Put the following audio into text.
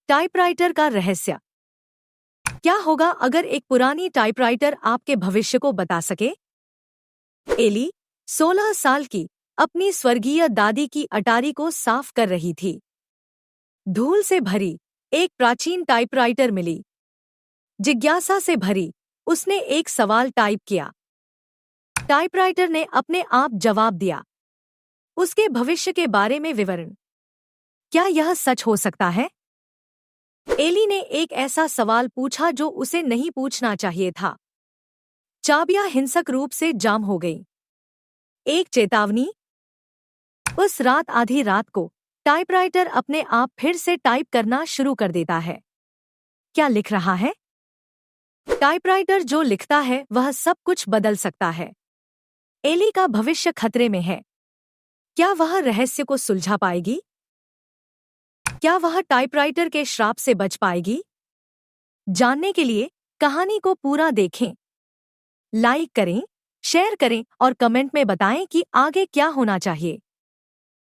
Typewriter का रहस्य। क्या होगा अगर एक पुरानी टाइपराइटर आपके भविष्य को बता सके? एली 16 साल की अपनी स्वर्गीय दादी की अटारी को साफ कर रही थी। धूल से भरी एक प्राचीन टाइपराइटर मिली। जिज्ञासा से भरी उसने एक सवाल टाइप किया। टाइपराइटर ने अपने आप जवाब दिया, उसके भविष्य के बारे में विवरण। क्या यह सच हो सकता है? एली ने एक ऐसा सवाल पूछा जो उसे नहीं पूछना चाहिए था। चाबियां हिंसक रूप से जाम हो गईं। एक चेतावनी। उस रात आधी रात को टाइपराइटर अपने आप फिर से टाइप करना शुरू कर देता है। क्या लिख रहा है? टाइपराइटर जो लिखता है वह सब कुछ बदल सकता है। एली का भविष्य खतरे में है। क्या वह रहस्य को सुलझा पाएगी? क्या वह टाइपराइटर के श्राप से बच पाएगी? जानने के लिए कहानी को पूरा देखें। लाइक करें, शेयर करें और कमेंट में बताएं कि आगे क्या होना चाहिए।